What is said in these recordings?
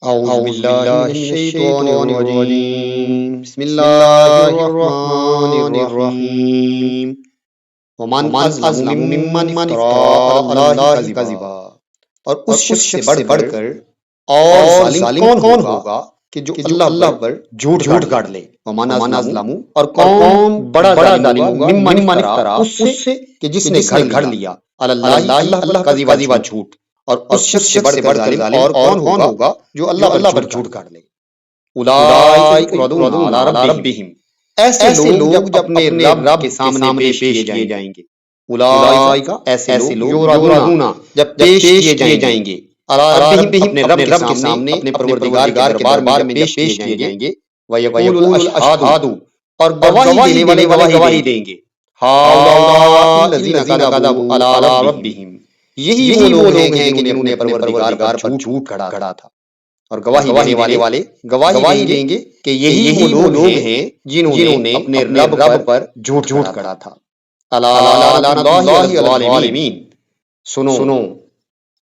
أعوذ بالله من الشيطان الرجيم بسم الله الرحمن الرحيم ومن أظلم ممن افترى على الله كذبا اور اس شخص سے بڑھ کر اور ظالم کون ہوگا کہ جو اللہ پر جھوٹ گاڑ لے ومن أظلم اور کون بڑا ظالم ہوگا ممن افترى اس سے کہ جس نے گھڑ لیا اللہ پر کذبا جھوٹ اور اس شخص سے بڑھ کر ظالم اور کون ہوگا جو اللہ پر جھوٹ گاڑ لے اولئک یعرضون علی ربہم ایسے لوگ جب اپنے رب کے سامنے پیش کیے جائیں گے اولئک ایسے لوگ یعرضون جب پیش کیے جائیں گے علی ربہم اپنے رب کے سامنے اپنے پروردگار کے دربار میں پیش کیے جائیں گے ویقول الاشہاد اور گواہی دینے والے گواہی دیں گے ہؤلاء الذین کذبوا علی ربہم یہی وہ لوگ ہیں جنہوں نے اپنے پروردگار پر جھوٹ گھڑا تھا اور گواہی دینے والے گواہی دیں گے کہ یہی وہ لوگ ہیں جنہوں نے اپنے رب پر جھوٹ گھڑا تھا الا لعنۃ اللہ علی الظالمین سنو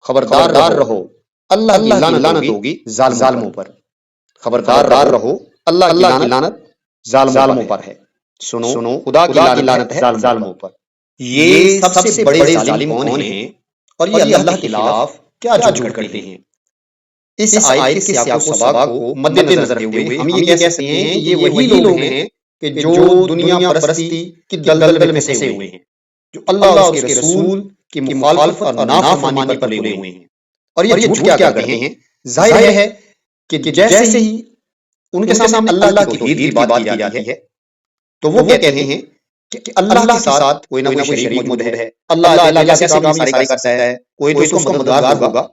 خبردار رہو اللہ کی لعنت ہوگی ظالموں پر خبردار رہو اللہ کی لعنت ظالموں پر ہے سنو خدا کی لعنت ہے ظالموں پر یہ سب سے بڑے ظالم کون ہیں اور یہ اللہ کے خلاف کیا جھوٹ کرتے ہیں اس آیت کے سیاق و سباق کو مد نظر رکھتے ہوئے ہم یہ کہہ سکتے ہیں یہ وہی لوگ ہیں کہ جو دنیا پرستی کی دلدل میں پھنسے ہوئے ہیں جو اللہ اور اس کے رسول کی مخالفت اور نافرمانی پر پڑے ہوئے ہیں اور یہ جھوٹ کیا کرتے ہیں ظاہر ہے کہ جیسے ہی ان کے سامنے اللہ کی توحید کی بات کی جاتی ہے تو وہ کہتے ہیں کہ اللہ کے ساتھ کوئی نہ کوئی شریک موجود ہے اللہ کیسے کام سارے کرتا ہے کوئی تو اس کو مددگار ہوگا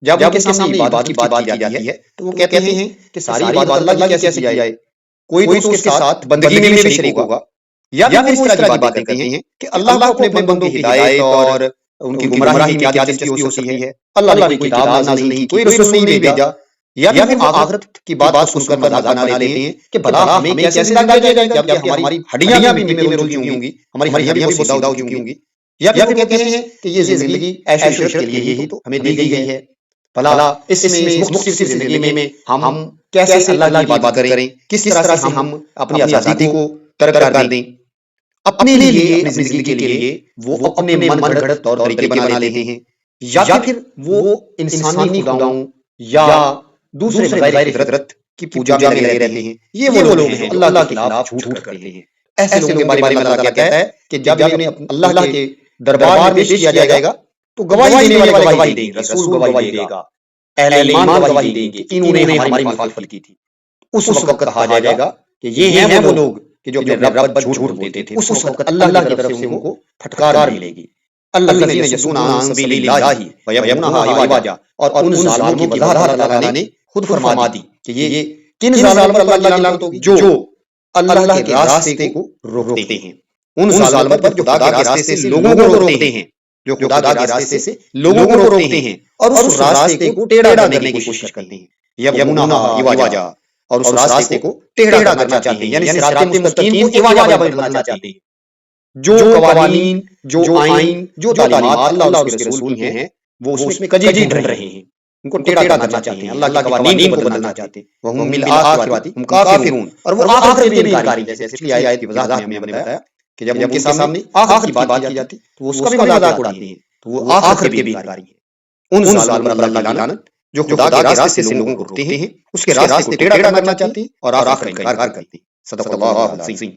جب ان کے سامنے عبادت کی بات کی جاتی ہے تو وہ کہتے ہیں کہ ساری عبادت اللہ کی کیسے کی جائے کوئی تو اس کے ساتھ بندگی میں بھی شریک ہوگا یا پھر اس طرح کی باتیں کرتے ہیں کہ اللہ کو اپنے بندوں کی ہدایت اور ان کی گمراہی میں کیا دلچسپی ہو سکتی ہے اللہ نے کوئی کتاب نازل نہیں کی کوئی رسول نہیں بھیجا یا پھر وہ آخرت کی بات سن کر مذاق بنا لیتے ہیں کہ بھلا ہمیں کیسے زندہ کیا جائے گا جب ہماری ہڈیاں بھی مٹی میں رول چکی ہوں گی ہماری ہڈیاں بھی سودا ہو چکی ہوں گی یا پھر وہ کہتے ہیں کہ یہ زندگی عیش و عشرت کے لیے ہی تو ہمیں دی گئی ہے بھلا اس مختصر سی زندگی میں ہم کیسے اللہ کی بات کریں کس طرح سے ہم اپنی آزادی کو ترک کر دیں اپنے لیے اپنی زندگی کے لیے وہ اپنے من گھڑت طور طریقے بنا لیتے ہیں یا پھر وہ انسانی خداؤں یا دوسرے بغیر فطرت کی پوجا میں لگے رہتے ہیں یہ وہ لوگ ہیں اللہ کے خلاف جھوٹ کرتے ہیں ایسے لوگوں کے بارے میں اللہ تعالیٰ کہتا ہے کہ جب انہیں اللہ کے دربار میں پیش کیا جائے گا تو گواہی دینے والے گواہی دیں گے رسول گواہی دے گا اہل ایمان گواہی دیں گے کہ انہوں نے ہماری مخالفت کی تھی اس وقت کہا جائے گا کہ یہ ہیں وہ لوگ کہ جو اپنے رب پر جھوٹ بولتے تھے اس وقت اللہ کی طرف سے ان کو پھٹکار ملے گی الذین یصدون عن سبیل اللہ ویبغونها عوجا اور ان ظالموں کی وضاحت اللہ تعالیٰ نے خود فرما دی کہ یہ کن ظالموں پر اللہ کی لعنت ہوگی جو اللہ کے راستے کو روکتے ہیں ان ظالموں پر جو خدا کے راستے سے لوگوں کو روکتے ہیں جو خدا کے راستے سے لوگوں کو روکتے ہیں اور اس راستے کو ٹیڑھا کرنے کی کوشش کرتے ہیں یبغونها عوجا اور اس راستے کو ٹیڑھا کرنا چاہتے ہیں یعنی صراط مستقیم کو عوجا بنانا چاہتے ہیں جو قوانین جو آئین جو تعلیمات اللہ اور اس کے رسول کی ہیں وہ اس میں کجی ڈھونڈ رہے ہیں ان کو ٹیڑھا کرنا چاہتے ہیں اللہ کے قوانین کو بدلنا چاہتے ہیں وہم بالآخرۃ ہم کافرون اور وہ آخرت میں بھی انکاری ہیں جیسے پچھلی آیت کی وضاحت میں ہم نے بتایا کہ جب ان کے سامنے آخرت کی بات کی جاتی تو وہ اس کا بھی مذاق اڑاتے ہیں تو وہ آخرت کے بھی انکاری ہیں ان ظالموں پر اللہ کی لعنت جو خدا کے راستے سے لوگوں کو روکتے ہیں اس کے راستے کو ٹیڑھا کرنا چاہتے ہیں اور آخرت کا انکار کرتے ہیں صدق اللہ العظیم